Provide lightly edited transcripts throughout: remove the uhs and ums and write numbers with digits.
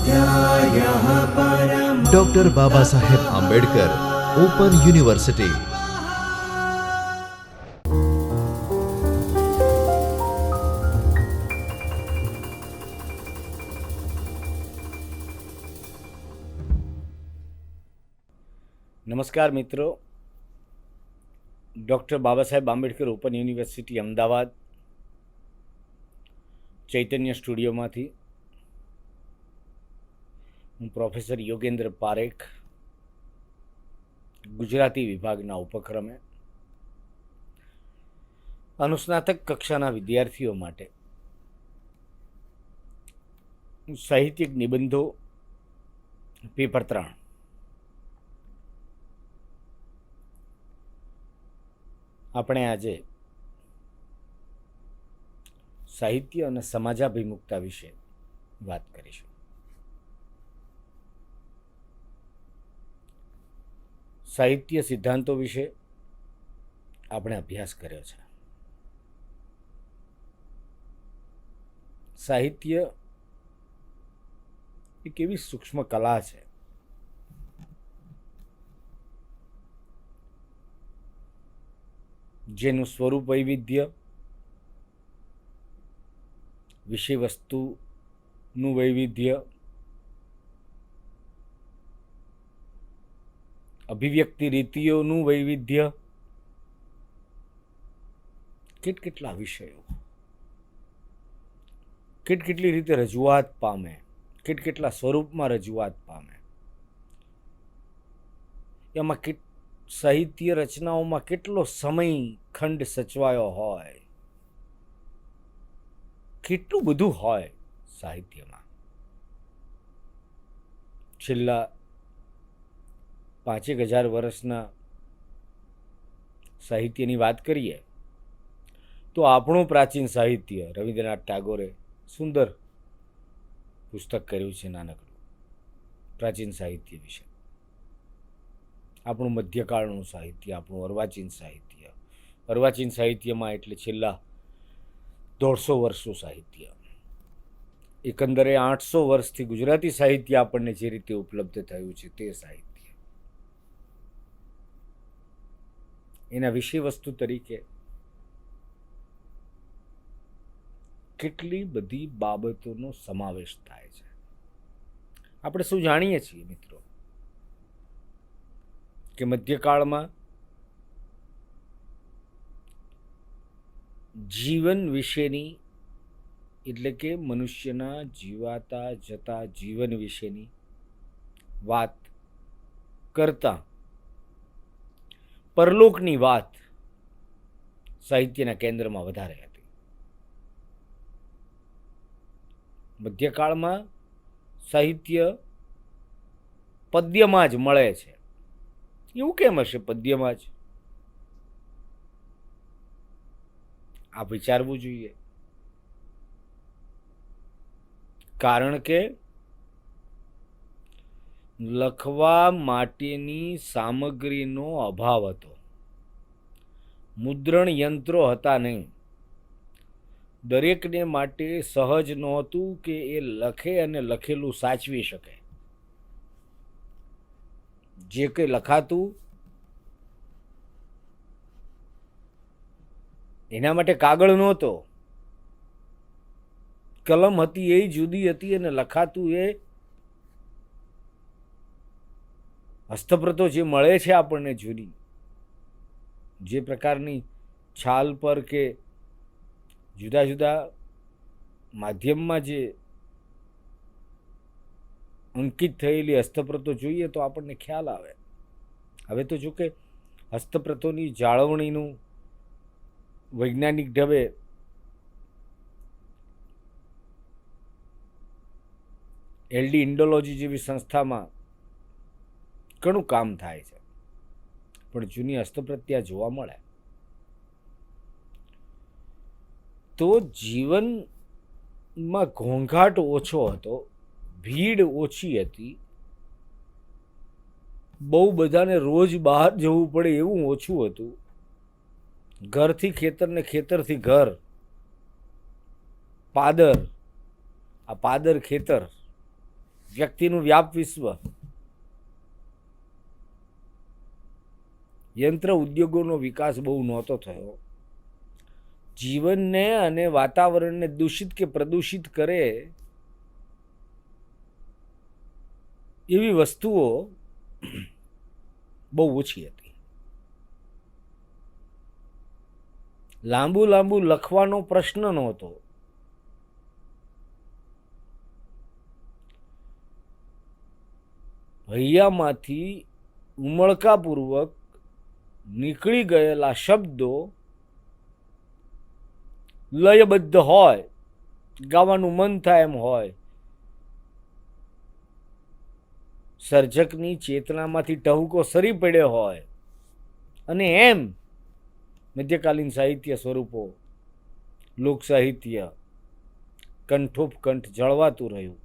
स्वाध्यायः परमः। Doctor Baba Saheb Ambedkar open university. નમસ્કાર મિત્રો, doctor Baba Saheb Ambedkar open university Ahmedabad ચૈતન્ય સ્ટુડિયોમાંથી હું પ્રોફેસર યોગેન્દ્ર પારેખ ગુજરાતી વિભાગના ઉપક્રમે અનુસ્નાતક કક્ષાના વિદ્યાર્થીઓ માટે સાહિત્યિક નિબંધો પેપર 3 આપણે આજે સાહિત્ય અને સમાજાભિમુખતા વિશે વાત કરીશું. સાહિત્ય સિદ્ધાંતો વિશે આપણે અભ્યાસ કર્યો છે. સાહિત્ય એક એવી સૂક્ષ્મ કલા છે જેનું સ્વરૂપ વૈવિધ્ય, વિષય વસ્તુનું વૈવિધ્ય, અભિવ્યક્તિ રીતિઓનું વૈવિધ્ય, કેટલા વિષયો કેટલી રીતે રજૂઆત પામે, કેટલા સ્વરૂપમાં રજૂઆત પામે, એમાં સાહિત્ય રચનાઓમાં કેટલો સમય ખંડ સચવાયો હોય, કેટલું બધું હોય સાહિત્યમાં. છેલ્લા 5,000 વર્ષના સાહિત્યની વાત કરીએ તો આપણું પ્રાચીન સાહિત્ય, રવિન્દ્રનાથ ટાગોરે સુંદર પુસ્તક કર્યું છે નાનકડું પ્રાચીન સાહિત્ય વિશે. આપણું મધ્યકાળનું સાહિત્ય, આપણું અર્વાચીન સાહિત્ય, અર્વાચીન સાહિત્યમાં એટલે છેલ્લા 150 વર્ષનું સાહિત્ય, એકંદરે 800 વર્ષથી ગુજરાતી સાહિત્ય આપણને જે રીતે ઉપલબ્ધ થયું છે તે સાહિત્ય, એના વિષય વસ્તુ તરીકે કેટલી બધી બાબતોનો સમાવેશ થાય છે. આપણે શું જાણીએ છીએ મિત્રો કે મધ્યકાળમાં જીવન વિશેની, એટલે કે મનુષ્યના જીવાતા જતા જીવન વિશેની વાત કરતા પરલોકની વાત સાહિત્યના કેન્દ્રમાં વધારે હતી. મધ્યકાળમાં સાહિત્ય પદ્યમાં જ મળે છે. એવું કેમ હશે પદ્યમાં જ? આ વિચારવું જોઈએ. કારણ કે લખવા માટેની સામગ્રીનો અભાવ હતો. મુદ્રણ યંત્રો હતા નહીં. દરેકને માટે સહજ નહોતું કે એ લખે અને લખેલું સાચવી શકે. જે કંઈ લખાતું એના માટે કાગળ નહોતો, કલમ હતી એ જુદી હતી, અને લખાતું એ હસ્તપ્રતો જે મળે છે આપણને જૂની, જે પ્રકારની છાલ પર કે જુદા જુદા માધ્યમમાં જે અંકિત થયેલી હસ્તપ્રતો જોઈએ તો આપણને ખ્યાલ આવે. હવે તો જોકે હસ્તપ્રતોની જાળવણીનું વૈજ્ઞાનિક ઢબે LD ઇન્ડોલોજી જેવી સંસ્થામાં ઘણું કામ થાય છે, પણ જૂની હસ્તપ્રત ત્યાં જોવા મળે. તો જીવનમાં ઘોંઘાટ ઓછો હતો, ભીડ ઓછી હતી, બહુ બધાને રોજ બહાર જવું પડે એવું ઓછું હતું. ઘરથી ખેતર ને ખેતરથી ઘર, પાદર, આ પાદર ખેતર વ્યક્તિનું વ્યાપ વિશ્વ, યંત્ર ઉદ્યોગોનો વિકાસ બહુ નહોતો થયો. જીવનને અને વાતાવરણને દૂષિત કે પ્રદૂષિત કરે એવી વસ્તુઓ બહુ ઓછી હતી. લાંબુ લાંબુ લખવાનો પ્રશ્ન નહોતો. હૈયામાંથી ઉમળકાપૂર્વક નીકળી ગયેલા શબ્દો લયબદ્ધ હોય, ગાવાનું મન થાય એમ હોય, સર્જકની ચેતનામાંથી ટહુકો સરી પડ્યો હોય, અને એમ મધ્યકાલીન સાહિત્ય સ્વરૂપો, લોક સાહિત્ય કંઠોપકંઠ જળવાતું રહ્યું.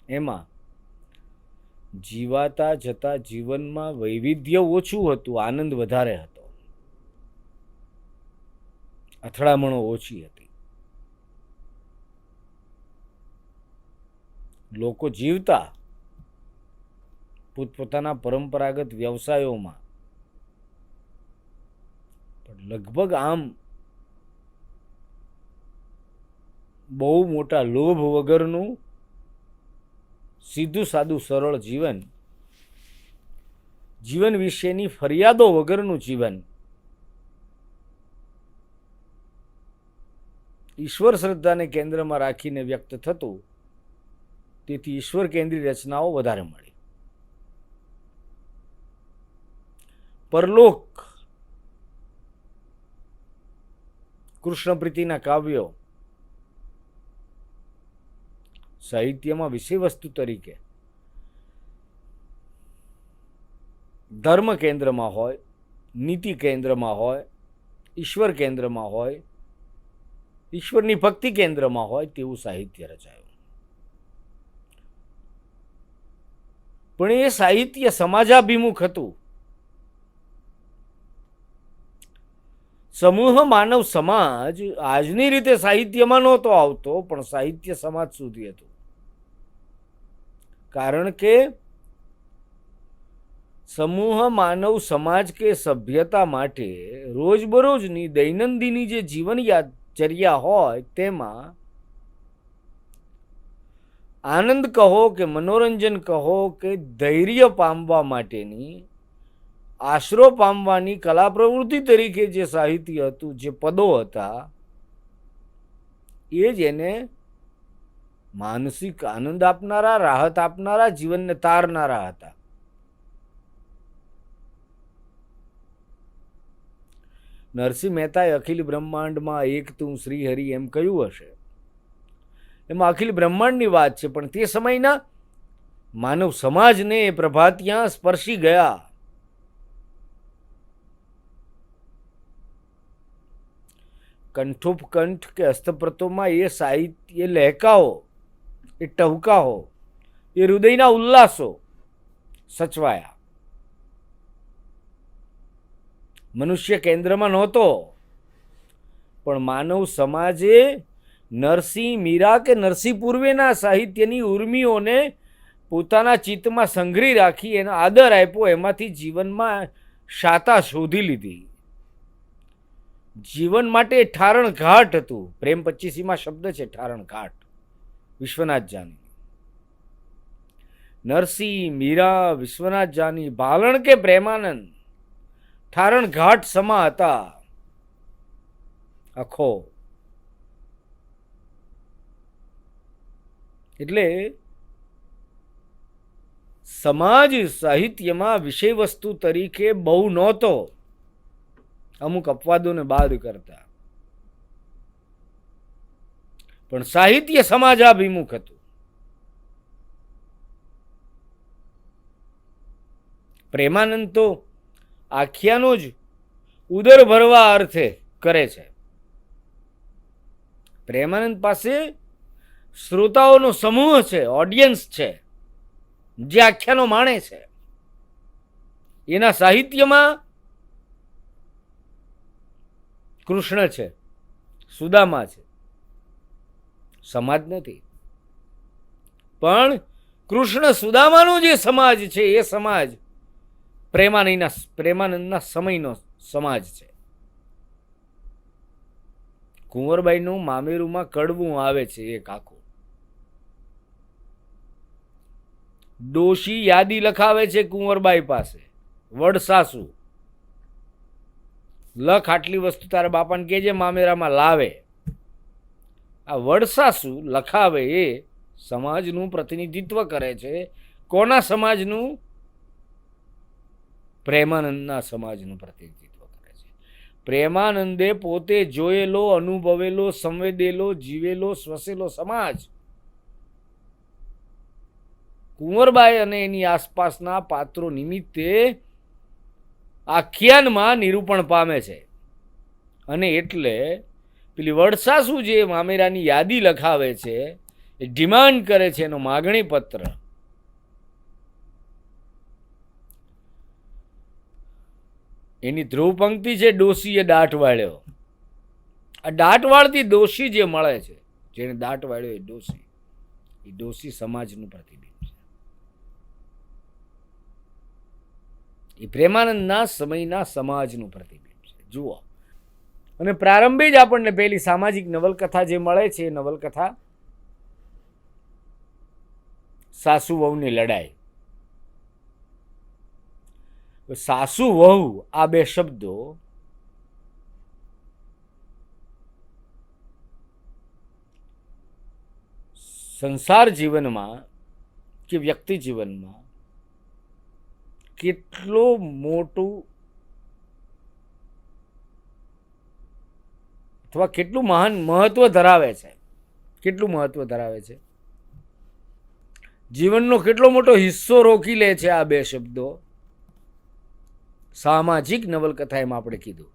એમાં જીવાતા જતા જીવનમાં વૈવિધ્ય ઓછું હતું, આનંદ વધારે હતો, અથડામણો ઓછી હતી. લોકો જીવતા પોતપોતાના પરંપરાગત વ્યવસાયોમાં, પણ લગભગ આમ બહુ મોટા લોભ વગરનું સીધું સાદું સરળ જીવન, જીવન વિશેની ફરિયાદો વગરનું જીવન, ઈશ્વર શ્રદ્ધાને કેન્દ્રમાં રાખીને વ્યક્ત થતું. તેથી ઈશ્વર કેન્દ્રી રચનાઓ વધારે મળી. પરલોક, કૃષ્ણ પ્રીતિના કાવ્યો સાહિત્યમાં વિષય વસ્તુ તરીકે ધર્મ કેન્દ્રમાં હોય, નીતિ કેન્દ્રમાં હોય, ઈશ્વર કેન્દ્રમાં હોય, ઈશ્વરની ભક્તિ કેન્દ્રમાં હોય તેવું સાહિત્ય રચાયું. પણ એ સાહિત્ય સમાજાભિમુખ હતું. સમૂહ માનવ સમાજ આજની રીતે સાહિત્યમાં નહોતો આવતો, પણ સાહિત્ય સમાજ સુધી હતું. કારણ કે સમૂહ માનવ સમાજ કે સભ્યતા માટે રોજબરોજની દૈનંદિની જે જીવનચર્યા હોય તેમાં આનંદ કહો કે મનોરંજન કહો કે ધૈર્ય પામવા માટેની, આશરો પામવાની કલા પ્રવૃત્તિ તરીકે જે સાહિત્ય હતું, જે પદો હતા, એ જ એને માનસિક આનંદ આપનારા, રાહત આપનારા, જીવનને તારનારા હતા. નરસિંહ મહેતાએ અખિલ બ્રહ્માંડમાં એક તું શ્રી હરિ એમ કહ્યું હશે. એમાં અખિલ બ્રહ્માંડની વાત છે, પણ તે સમયના માનવ સમાજને એ પ્રભાતિયા સ્પર્શી ગયા. કંઠોપકંઠ કે હસ્તપ્રતોમાં એ સાહિત્ય, એ લહેકાઓ, એ ટહુકાઓ, એ હૃદયના ઉલ્લાસો સચવાયા. મનુષ્ય કેન્દ્રમાં નહોતો, પણ માનવ સમાજે નરસિંહ, મીરા કે નરસિંહ પૂર્વેના સાહિત્યની ઉર્મિઓને પોતાના ચિત્તમાં સંઘરી રાખી, એનો આદર આપ્યો, એમાંથી જીવનમાં શાતા શોધી લીધી. જીવન માટે ઠારણ ઘાટ હતું. પ્રેમ 25માં શબ્દ છે ઠારણ ઘાટ, વિશ્વનાથ જાની. નરસિંહ, મીરા, વિશ્વનાથ જાની, ભાલણ કે પ્રેમાનંદ ઠારણ ઘાટ સમા હતા. આખો એટલે સમાજ સાહિત્યમાં વિષય વસ્તુ તરીકે બહુ નહોતો, અમુક અપવાદોને બાદ કરતા. પણ સાહિત્ય સમાજાભિમુખ હતું. પ્રેમાનંદ તો આખ્યાનો જ ઉદર ભરવા અર્થે કરે છે. પ્રેમાનંદ પાસે શ્રોતાઓનો સમૂહ છે, ઓડિયન્સ છે, જે આખ્યાનો માણે છે. એના સાહિત્યમાં કૃષ્ણ છે, સુદામા છે, સમાજ નથી. પણ કૃષ્ણ સુદામાનો જે સમાજ છે એ સમાજ પ્રેમાનંદના સમયનો સમાજ છે. કુંવરબાઈનું મામેરુમાં કડવું આવે છે એક આખું. ડોશી યાદી લખાવે છે કુંવરબાઈ પાસે, વડસાસુ, લખ આટલી વસ્તુ તારા બાપાને કહેજે મામેરામાં લાવે. આ વડસાસુ લખાવે એ સમાજનું પ્રતિનિધિત્વ કરે છે. કોના સમાજનું? પ્રેમાનંદના સમાજનું પ્રતિનિધિત્વ કરે છે. પ્રેમાનંદે પોતે જોયેલો, અનુભવેલો, સંવેદેલો, જીવેલો, શ્વસેલો સમાજ કુંવરબાઈ અને એની આસપાસના પાત્રો નિમિત્તે આખ્યાનમાં નિરૂપણ પામે છે. અને એટલે પેલી વડસાસુ જે મામેરાની યાદી લખાવે છે, એ ડિમાન્ડ કરે છે એનો માગણી પત્ર. એની ધ્રુવ પંક્તિ છે, ડોશીએ દાટ વાળ્યો. આ દાટ વાળતી ડોશી જે મળે છે, જેને દાટ વાળ્યો એ ડોશી સમાજનું પ્રતિબિંબ છે. એ પ્રેમાનંદના સમયના સમાજનું પ્રતિબિંબ છે. જુઓ, અને પ્રારંભે જ આપણને પેલી સામાજિક નવલકથા જે મળે છે, એ નવલકથા સાસુ વહુની લડાઈ. સાસુ વહુ આ બે શબ્દો સંસાર જીવનમાં કે વ્યક્તિ જીવનમાં કેટલો મોટું અથવા કેટલું મહાન મહત્વ ધરાવે છે. કેટલું મહત્વ ધરાવે છે, જીવનનો કેટલો મોટો હિસ્સો રોકી લે છે આ બે શબ્દો. સામાજિક નવલકથા એમાં આપણે કીધું,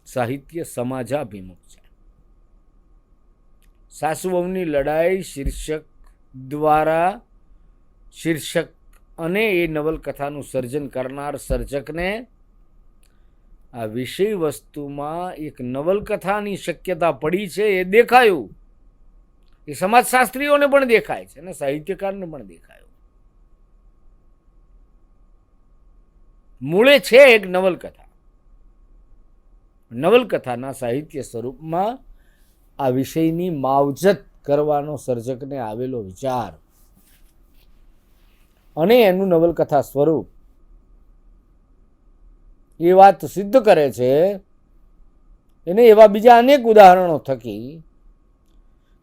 સાહિત્ય સમાજાભિમુખ છે. સાસુ વહુની લડાઈ શીર્ષક દ્વારા, શીર્ષક અને એ નવલકથાનું સર્જન કરનાર સર્જકને આ વિષય વસ્તુમાં એક નવલકથાની શક્યતા પડી છે એ દેખાયું. એ સમાજશાસ્ત્રીઓને પણ દેખાય છે અને સાહિત્યકારને પણ દેખાયું. મૂળે છે એક નવલકથા. નવલકથાના સાહિત્ય સ્વરૂપમાં આ વિષયની માવજત કરવાનો સર્જકને આવેલો વિચાર અને એનું નવલકથા સ્વરૂપ એ વાત સિદ્ધ કરે છે. એને એવા બીજા અનેક ઉદાહરણો થકી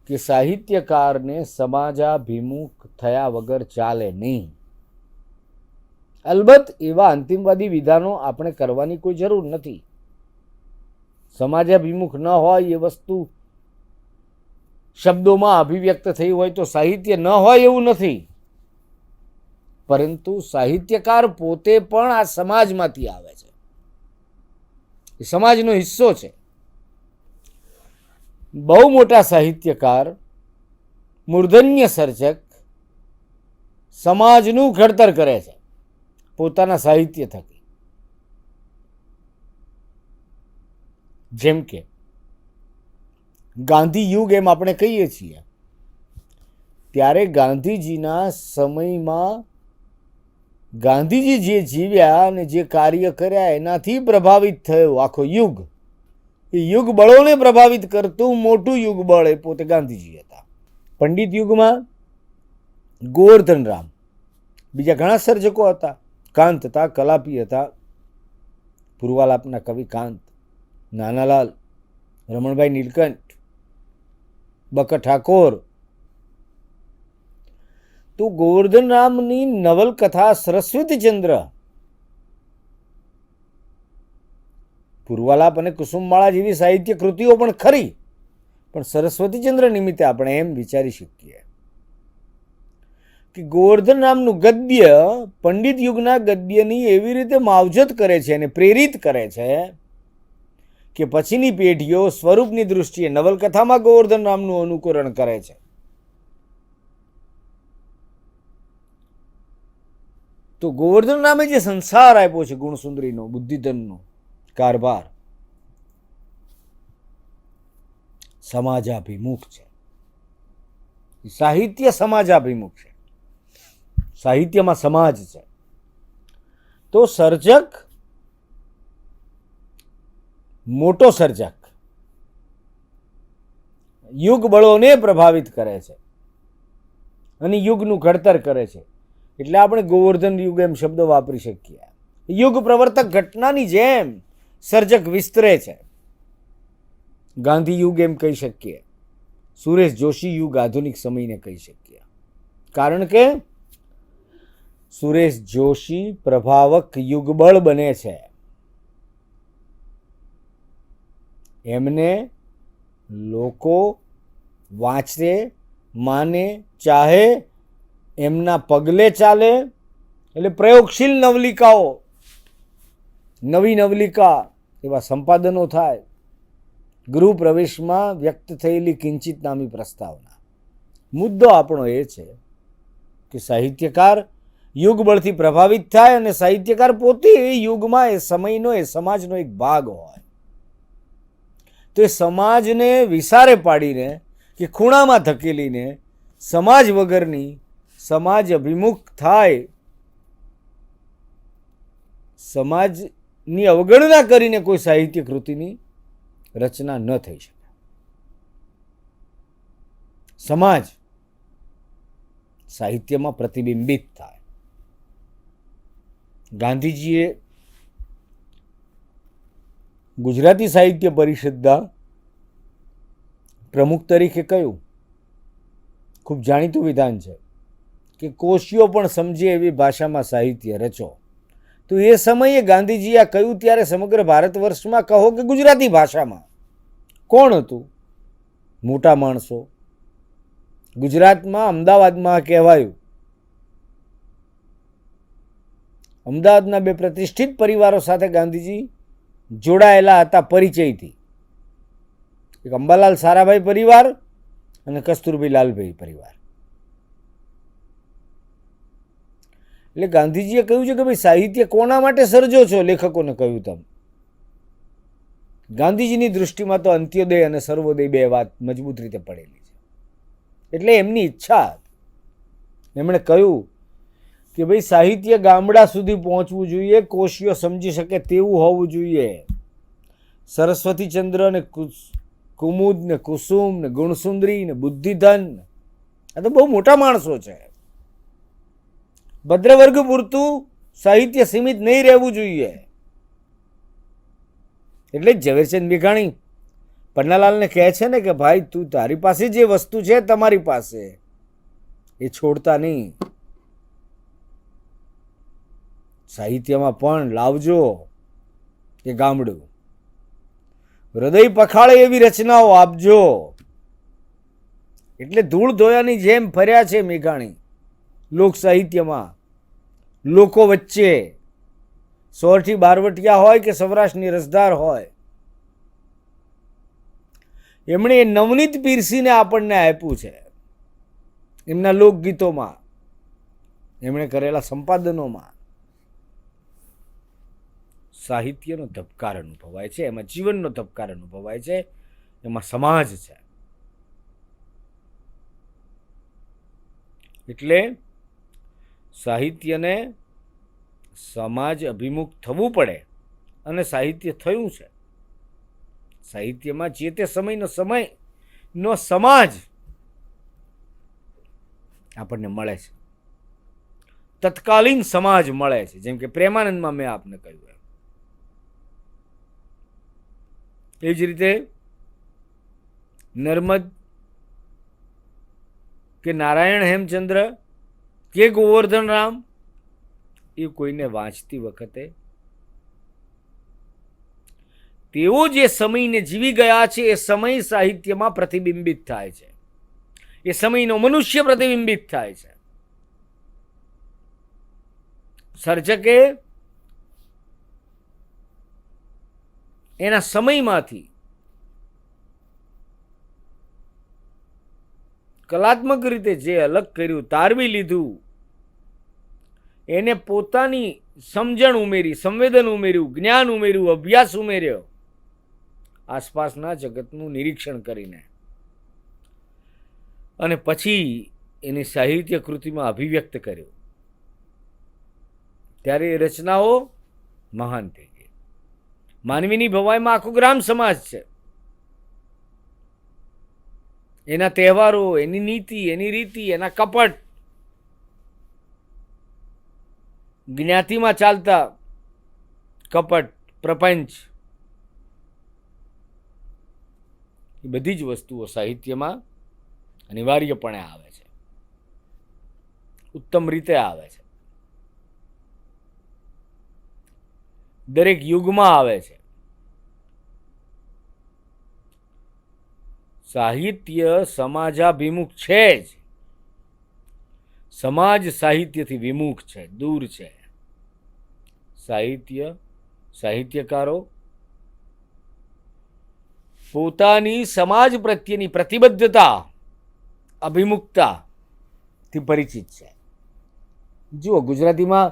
કે સાહિત્યકારને સમાજાભિમુખ થયા વગર ચાલે નહીં. અલબત્ત એવા અંતિમવાદી વિધાનો આપણે કરવાની કોઈ જરૂર નથી. સમાજાભિમુખ ન હોય એ વસ્તુ શબ્દોમાં અભિવ્યક્ત થઈ હોય તો સાહિત્ય ન હોય એવું નથી. પરંતુ સાહિત્યકાર પોતે પણ આ સમાજમાંથી આવે છે, એ સમાજનો હિસ્સો છે. બહુ મોટા સાહિત્યકાર, મૂર્ધન્ય સર્જક સમાજનું ઘડતર કરે છે પોતાના સાહિત્ય થકી. જેમ કે ગાંધી યુગ એમ આપણે કહીએ છીએ, ત્યારે ગાંધીજીના સમયમાં ગાંધીજી જે જીવ્યા અને જે કાર્ય કર્યા એનાથી પ્રભાવિત થયો આખો યુગ. એ યુગ બળોને પ્રભાવિત કરતું મોટું યુગ બળ એ પોતે ગાંધીજી હતા. પંડિત યુગમાં ગોવર્ધન રામ, બીજા ઘણા સર્જકો હતા. કાંત હતા, કલાપી હતા, પૂર્વાલાપના કવિ કાંત, નાનાલાલ, રમણભાઈ નીલકંઠ, બકર ઠાકોર. તો ગોવર્ધન રામની નવલકથા સરસ્વતીચંદ્ર, પૂર્વાલાપ અને કુસુમમાળા જેવી સાહિત્ય કૃતિઓ પણ ખરી, પણ સરસ્વતીચંદ્ર નિમિત્તે આપણે એમ વિચારી શકીએ કે ગોવર્ધન રામનું ગદ્ય પંડિત યુગના ગદ્યની એવી રીતે માવજત કરે છે અને પ્રેરિત કરે છે કે પછીની પેઢીઓ સ્વરૂપની દૃષ્ટિએ નવલકથામાં ગોવર્ધન રામનું અનુકરણ કરે છે. તો ગોવર્ધન રામે જે સંસાર આપ્યો છે ગુણસુંદરીનો, બુદ્ધિધનનો કારભાર, સમાજાભિમુખ છે. સાહિત્ય સમાજાભિમુખ છે. સાહિત્યમાં સમાજ છે. તો સર્જક, મોટો સર્જક યુગ બળોને પ્રભાવિત કરે છે અને યુગનું ઘડતર કરે છે. એટલે આપણે ગોવર્ધન યુગ એમ શબ્દ વાપરી શકીએ. યુગ પ્રવર્તક ઘટનાની જેમ સર્જક વિસ્તરે છે. ગાંધી યુગ એમ કહી શકીએ, સુરેશ જોશી યુગ આધુનિક સમયને કહી શકીએ. કારણ કે સુરેશ જોશી પ્રભાવક યુગબળ બને છે. એમને લોકો વાંચે, માને, ચાહે, એમના પગલે ચાલે. એટલે પ્રયોગશીલ નવલિકાઓ, નવી નવલિકા એવા સંપાદનો થાય. ગૃહ પ્રવેશમાં વ્યક્ત થયેલી કિંચિત નામી પ્રસ્તાવના. મુદ્દો આપણો એ છે કે સાહિત્યકાર યુગબળથી પ્રભાવિત થાય અને સાહિત્યકાર પોતે એ યુગમાં, એ સમયનો, એ સમાજનો એક ભાગ હોય. તો એ સમાજને વિસારે પાડીને કે ખૂણામાં ધકેલીને સમાજ વગરની, સમાજ અભિમુખ થાય, સમાજની અવગણના કરીને કોઈ સાહિત્ય કૃતિની રચના ન થઈ શકે. સમાજ સાહિત્યમાં પ્રતિબિંબિત થાય. ગાંધીજીએ ગુજરાતી સાહિત્ય પરિષદના પ્રમુખ તરીકે કહ્યું, ખૂબ જાણીતું વિધાન છે કે કોશિયો પણ સમજે એવી ભાષામાં સાહિત્ય રચો. તો એ સમયે ગાંધીજીએ આ કહ્યું ત્યારે સમગ્ર ભારત વર્ષમાં કહો કે ગુજરાતી ભાષામાં કોણ હતું? મોટા માણસો. ગુજરાતમાં અમદાવાદમાં કહેવાયું. અમદાવાદના બે પ્રતિષ્ઠિત પરિવારો સાથે ગાંધીજી જોડાયેલા હતા પરિચયથી. એક અંબાલાલ સારાભાઈ પરિવાર અને કસ્તુરભાઈ લાલભાઈ પરિવાર. એટલે ગાંધીજીએ કહ્યું છે કે ભાઈ સાહિત્ય કોના માટે સર્જો છો? લેખકોને કહ્યું તેમ. ગાંધીજીની દૃષ્ટિમાં તો અંત્યોદય અને સર્વોદય બે વાત મજબૂત રીતે પડેલી છે. એટલે એમની ઈચ્છા, એમણે કહ્યું કે ભાઈ સાહિત્ય ગામડા સુધી પહોંચવું જોઈએ, કોશિયો સમજી શકે તેવું હોવું જોઈએ. સરસ્વતીચંદ્ર ને કુમુદ ને કુસુમ ને ગુણસુંદરી ને બુદ્ધિધન, આ તો બહુ મોટા માણસો છે. ભદ્રવર્ગ પૂરતું સાહિત્ય સીમિત નહીં રહેવું જોઈએ. એટલે જ ઝવેરચંદ મેઘાણી પન્નાલાલને કહે છે ને કે ભાઈ તું, તારી પાસે જે વસ્તુ છે તમારી પાસે, એ છોડતા નહીં. સાહિત્યમાં પણ લાવજો એ ગામડું. હૃદય પખાળે એવી રચનાઓ આપજો. એટલે ધૂળ ધોયાની જેમ ફર્યા છે મેઘાણી લોક સાહિત્યમાં, લોકો વચ્ચે. સોરઠી બારવટિયા હોય કે સૌરાષ્ટ્રની રસધાર હોય, એમણે એ નવનીત પીરસીને આપણને આપ્યું છે. એમના લોકગીતોમાં, એમણે કરેલા સંપાદનોમાં સાહિત્યનો ધબકાર અનુભવાય છે. એમાં જીવનનો ધબકાર અનુભવાય છે. એમાં સમાજ છે. એટલે સાહિત્યને સમાજ અભિમુખ થવું પડે અને સાહિત્ય થયું છે. સાહિત્યમાં જે તે સમયનો સમાજ આપણને મળે છે. તત્કાલીન સમાજ મળે છે. જેમ કે પ્રેમાનંદમાં મેં આપને કહ્યું એ જ રીતે નર્મદ કે નારાયણ હેમચંદ્ર કે ગોવર્ધન રામ, એ કોઈને વાંચતી વખતે તેઓ જે સમયને જીવી ગયા છે એ સમય સાહિત્યમાં પ્રતિબિંબિત થાય છે. એ સમયનો મનુષ્ય પ્રતિબિંબિત થાય છે. સર્જકે એના સમયમાંથી કલાત્મક રીતે જે અલગ કર્યું, તારવી લીધું, એને પોતાની સમજણ ઉમેરી, સંવેદન ઉમેર્યું, જ્ઞાન ઉમેર્યું, અભ્યાસ ઉમેર્યો, આસપાસના જગતનું નિરીક્ષણ કરીને, અને પછી એની સાહિત્ય કૃતિમાં અભિવ્યક્ત કર્યું. ત્યારે એ રચનાઓ મહાન થઈ ગઈ. માનવીની ભવાઈમાં આખો ગ્રામ સમાજ છે. એના તહેવારો, એની નીતિ, એની રીતિ, એના કપટ, જ્ઞાતિમાં ચાલતા કપટ, પ્રપંચ, એ બધી જ વસ્તુઓ સાહિત્યમાં અનિવાર્યપણે આવે છે, ઉત્તમ રીતે આવે છે, દરેક યુગમાં આવે છે. સાહિત્ય સમાજાભિમુખ છે જ. સમાજ સાહિત્યથી વિમુખ છે, દૂર છે. સાહિત્યકારો પોતાની સમાજ પ્રત્યેની પ્રતિબદ્ધતા, અભિમુખતાથી પરિચિત છે. જુઓ, ગુજરાતીમાં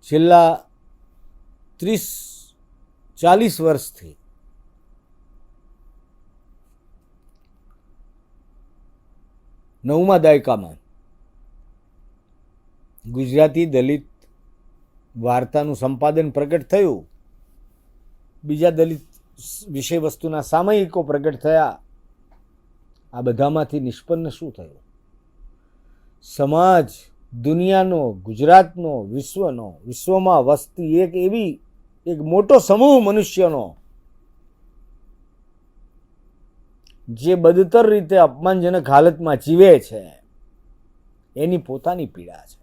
છેલ્લા 30-40 વર્ષથી નવમા દાયકામાં ગુજરાતી દલિત વાર્તાનું સંપાદન પ્રગટ થયું. બીજા દલિત વિષય વસ્તુના સામયિકો પ્રગટ થયા. આ બધામાંથી નિષ્પન્ન શું થયું? સમાજ, દુનિયાનો, ગુજરાતનો, વિશ્વમાં વસતી એક મોટો સમૂહ મનુષ્યનો જે બદતર રીતે અપમાનજનક હાલતમાં જીવે છે, એની પોતાની પીડા છે,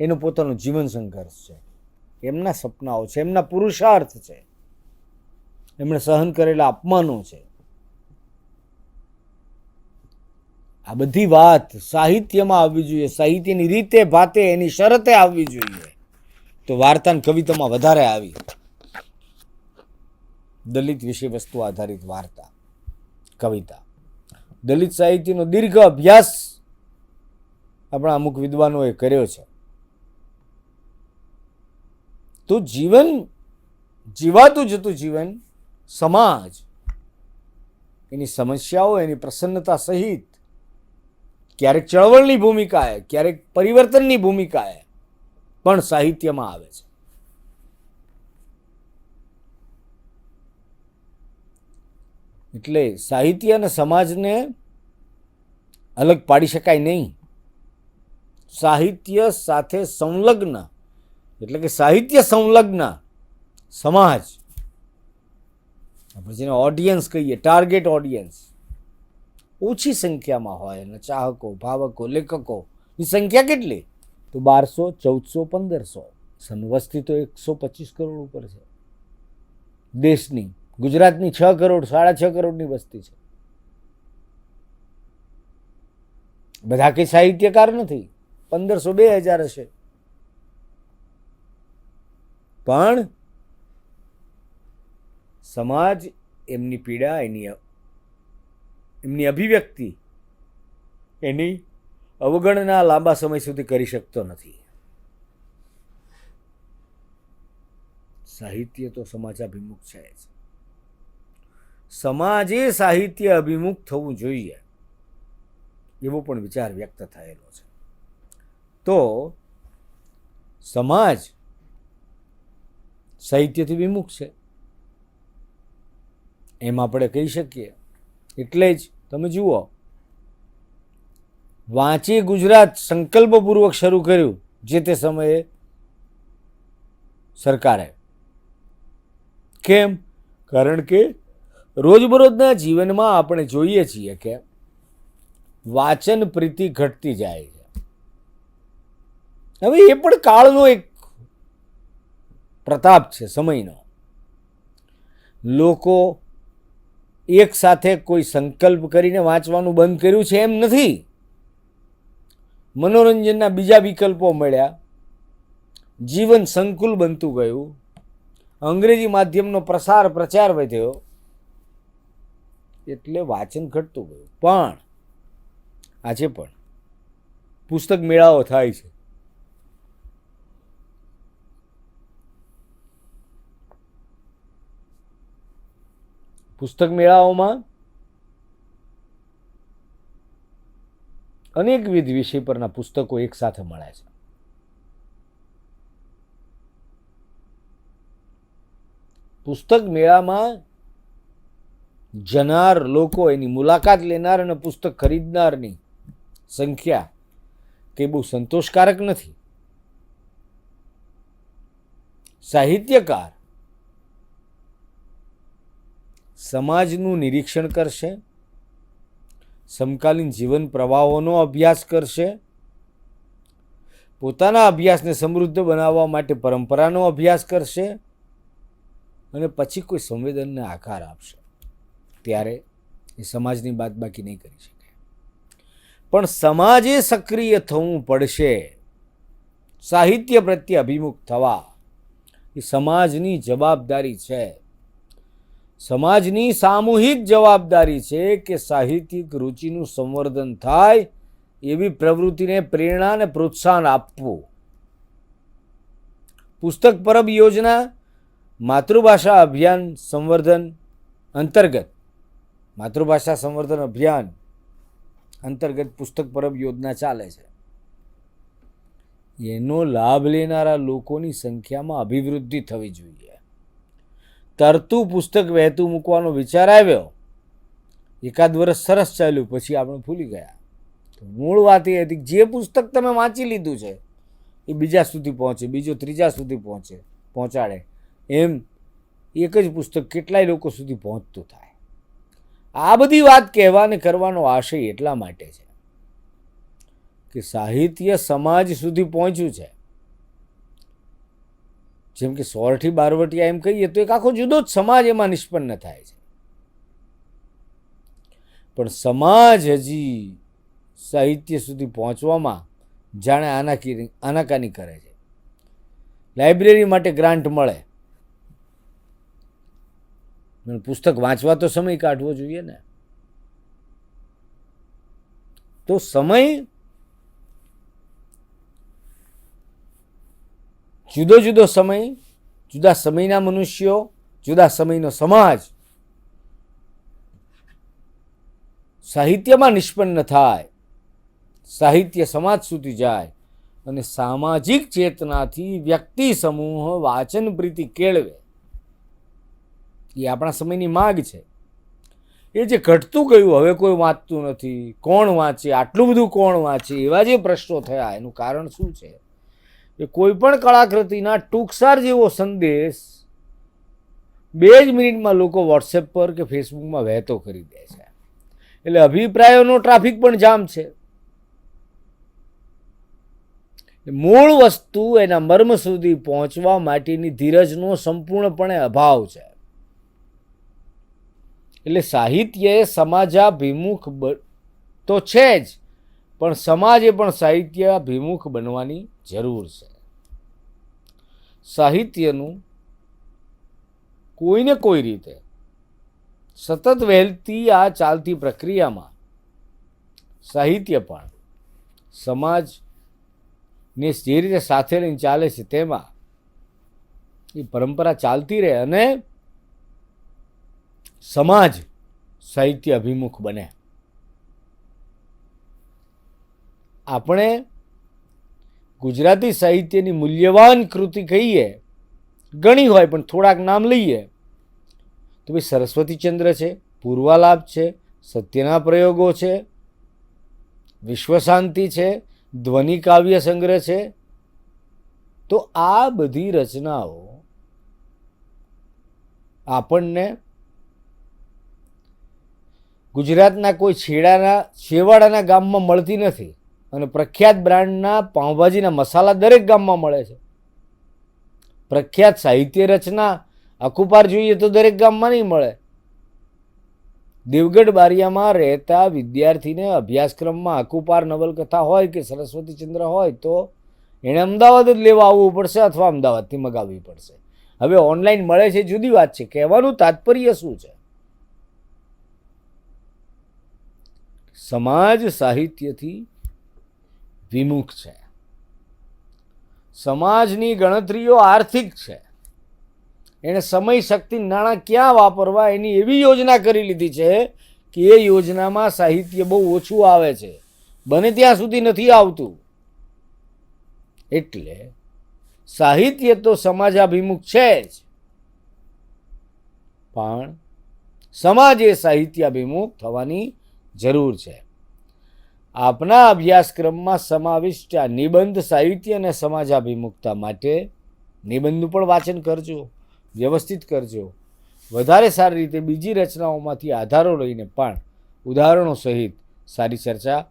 એનું પોતાનું જીવન સંઘર્ષ છે, એમના સપનાઓ છે, એમના પુરુષાર્થ છે, એમણે સહન કરેલા અપમાનો છે. આ બધી વાત સાહિત્યમાં આવવી જોઈએ. સાહિત્યની રીતે ભાતે, એની શરતે આવવી જોઈએ. તો વાર્તા અને કવિતામાં વધારે આવી. દલિત વિષય વસ્તુ આધારિત વાર્તા, કવિતા, દલિત સાહિત્યનો દીર્ઘ અભ્યાસ આપણા અમુક વિદ્વાનોએ કર્યો છે. તો જીવન, જીવાતું જતું જીવન, સમાજ, એની સમસ્યાઓ, એની પ્રસન્નતા સહિત ક્યારેક ચળવળની ભૂમિકાએ, ક્યારેક પરિવર્તનની ભૂમિકાએ પણ સાહિત્યમાં આવે છે. એટલે સાહિત્ય અને સમાજને અલગ પાડી શકાય નહીં. સાહિત્ય સાથે સંલગ્ન, એટલે કે સાહિત્ય સંલગ્ન સમાજ, આપણે જેને ઓડિયન્સ કહીએ, ટાર્ગેટ ઓડિયન્સ, ઓછી સંખ્યામાં હોય અને ચાહકો, ભાવકો, લેખકોની સંખ્યા કેટલી? તો 1200, 1400, 1500. વસ્તી તો 125 કરોડ ઉપર છે દેશની. ગુજરાતની 6 કરોડ, 6.5 કરોડની વસ્તી છે. બધા કઈ સાહિત્યકાર નથી. 1500-2000 હશે. પણ સમાજ એમની પીડા, એમની અભિવ્યક્તિ, એની અવગણના લાંબા સમય સુધી કરી શકતો નથી. સાહિત્ય તો સમાજાભિમુખ છે જ. સમાજે સાહિત્ય અભિમુખ થવું જોઈએ એવો પણ વિચાર વ્યક્ત થયેલો છે. તો સમાજ સાહિત્યથી વિમુખ છે એમ આપણે કહી શકીએ. એટલે જ તમે જુઓ, વાંચે ગુજરાત સંકલ્પપૂર્વક શરૂ કર્યું જે તે સમયે સરકારે. કેમ? કારણ કે રોજબરોજના જીવનમાં આપણે જોઈએ છીએ કે વાચન પ્રીતિ ઘટતી જાય છે. હવે એ પણ કાળનો એક પ્રતાપ છે, સમયનો. લોકો એક સાથે કોઈ સંકલ્પ કરીને વાંચવાનું બંધ કર્યું છે એમ નથી. મનોરંજનના બીજા વિકલ્પો મળ્યા, જીવન સંકુલ બનતું ગયું, અંગ્રેજી માધ્યમનો પ્રચાર વધ્યો, એટલે વાંચન ઘટતું ગયું. પણ આજે પણ પુસ્તક મેળાઓ થાય છે. પુસ્તક મેળાઓમાં અનેકવિધ વિષય પરના પુસ્તકો એકસાથે મળે છે. પુસ્તક મેળામાં જનાર લોકો, એની મુલાકાત લેનાર અને પુસ્તક ખરીદનારની સંખ્યા કે બહુ સંતોષકારક નથી. સાહિત્યકાર સમાજનું નિરીક્ષણ કરશે, સમકાલીન જીવન પ્રવાહોનો અભ્યાસ કરશે, પોતાના અભ્યાસને સમૃદ્ધ બનાવવા માટે પરંપરાનો અભ્યાસ કરશે અને પછી કોઈ સંવેદનને આકાર આપશે. ત્યારે એ સમાજની બાદબાકી નહીં કરી શકે. પણ સમાજે સક્રિય થવું પડશે. સાહિત્ય પ્રત્યે અભિમુખ થવા એ સમાજની જવાબદારી છે. સમાજની સામૂહિક જવાબદારી છે કે સાહિત્યિક રુચિનું સંવર્ધન થાય એવી પ્રવૃત્તિને પ્રેરણા અને પ્રોત્સાહન આપવું. પુસ્તક પરબ યોજના માતૃભાષા અભિયાન સંવર્ધન અંતર્ગત, માતૃભાષા સંવર્ધન અભિયાન અંતર્ગત પુસ્તક પરબ યોજના ચાલે છે. એનો લાભ લેનારા લોકોની સંખ્યામાં અભિવૃદ્ધિ થવી જોઈએ. તરતું પુસ્તક વહેતું મૂકવાનો વિચાર આવ્યો, એકાદ વર્ષ સરસ ચાલ્યું, પછી આપણે ભૂલી ગયા. મૂળ વાત એ હતી જે પુસ્તક તમે વાંચી લીધું છે એ બીજા સુધી પહોંચે, બીજો ત્રીજા સુધી પહોંચાડે. એમ એક જ પુસ્તક કેટલાય લોકો સુધી પહોંચતું થાય. આ બધી વાત કહેવાને કરવાનો આશય એટલા માટે છે કે સાહિત્ય સમાજ સુધી પહોંચ્યું છે. જેમ કે સોરઠી બારવટિયા એમ કહીએ તો એક આખો જુદો જ સમાજ એમાં નિષ્પન્ન થાય છે. પણ સમાજ હજી સાહિત્ય સુધી પહોંચવામાં જાણે આનાકાની કરે છે. લાઇબ્રેરી માટે ગ્રાન્ટ મળે, પુસ્તક વાંચવા તો સમય કાઢવો જોઈએ ને. તો સમય જુદો જુદો સમય, જુદા સમયના મનુષ્યો, જુદા સમયનો સમાજ સાહિત્યમાં નિષ્પન્ન થાય, સાહિત્ય સમાજ સુધી જાય અને સામાજિક ચેતનાથી વ્યક્તિ સમૂહ વાચન પ્રીતિ કેળવે. એ આપણા સમયની માગ છે. એ જે ઘટતું ગયું, હવે કોઈ વાંચતું નથી, કોણ વાંચે, આટલું બધું કોણ વાંચે, એવા જે પ્રશ્નો થયા, એનું કારણ શું છે? એ કોઈ પણ કળાકૃતિના ટૂંકસાર જેવો સંદેશ 2 જ મિનિટમાં લોકો વોટ્સએપ પર કે ફેસબુકમાં વહેતો કરી દે છે. એટલે અભિપ્રાયોનો ટ્રાફિક પણ જામ છે. મૂળ વસ્તુ એના મર્મ સુધી પહોંચવા માટેની ધીરજનો સંપૂર્ણપણે અભાવ છે. એટલે સાહિત્ય એ સમાજાભિમુખ તો છે જ, પણ સમાજે પણ સાહિત્યાભિમુખ બનવાની જરૂર છે. સાહિત્યનું કોઈને કોઈ રીતે સતત વહેતી આ ચાલતી પ્રક્રિયામાં સાહિત્ય પણ સમાજને જે રીતે સાથે લઈને ચાલે છે તેમાં એ પરંપરા ચાલતી રહે અને સમાજ સાહિત્ય અભિમુખ બને. આપણે ગુજરાતી સાહિત્યની મૂલ્યવાન કૃતિ કહીએ, ઘણી હોય પણ થોડાક નામ લઈએ તો ભાઈ સરસ્વતીચંદ્ર છે, પૂર્વાલાપ છે, સત્યના પ્રયોગો છે, વિશ્વશાંતિ છે, ધ્વનિ કાવ્ય સંગ્રહ છે. તો આ બધી રચનાઓ આપણને ગુજરાતના કોઈ છેવાડાના ગામમાં મળતી નથી અને પ્રખ્યાત બ્રાન્ડના પાઉંભાજીના મસાલા દરેક ગામમાં મળે છે. પ્રખ્યાત સાહિત્ય રચના અખુપાર જોઈએ તો દરેક ગામમાં નહીં મળે. દેવગઢ બારિયામાં રહેતા વિદ્યાર્થીને અભ્યાસક્રમમાં અખુપાર નવલકથા હોય કે સરસ્વતીચંદ્ર હોય તો એણે અમદાવાદ જ લેવા આવવું પડશે અથવા અમદાવાદથી મગાવવી પડશે. હવે ઓનલાઈન મળે છે જુદી વાત છે. કહેવાનું તાત્પર્ય શું છે? સમાજ સાહિત્યથી વિમુખ છે. સમાજની ગણતરીઓ આર્થિક છે. એણે સમય, શક્તિ, નાણાં ક્યાં વાપરવા એની એવી યોજના કરી લીધી છે કે એ યોજનામાં સાહિત્ય બહુ ઓછું આવે છે. બને ત્યાં સુધી નથી આવતું. એટલે સાહિત્ય તો સમાજાભિમુખ છે જ, પણ સમાજે સાહિત્યાભિમુખ થવાની જરૂર છે. આપના અભ્યાસક્રમમાં સમાવિષ્ટ આ નિબંધ સાહિત્ય અને સમાજાભિમુખતા માટે નિબંધનું પણ વાંચન કરજો, વ્યવસ્થિત કરજો. વધારે સારી રીતે બીજી રચનાઓમાંથી આધારો લઈને પણ ઉદાહરણો સહિત સારી ચર્ચા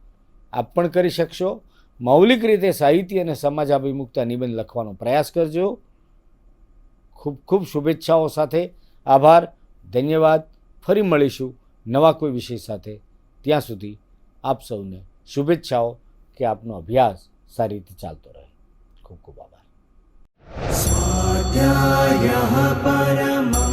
આપ પણ કરી શકશો. મૌલિક રીતે સાહિત્ય અને સમાજાભિમુખતા નિબંધ લખવાનો પ્રયાસ કરજો. ખૂબ ખૂબ શુભેચ્છાઓ સાથે. આભાર, ધન્યવાદ. ફરી મળીશું નવા કોઈ વિષય સાથે. ત્યાં સુધી આપ સૌને શુભેચ્છાઓ કે આપનો અભ્યાસ સારી રીતે ચાલતો રહે. ખૂબ ખૂબ આભાર. स्वाध्यायः परमः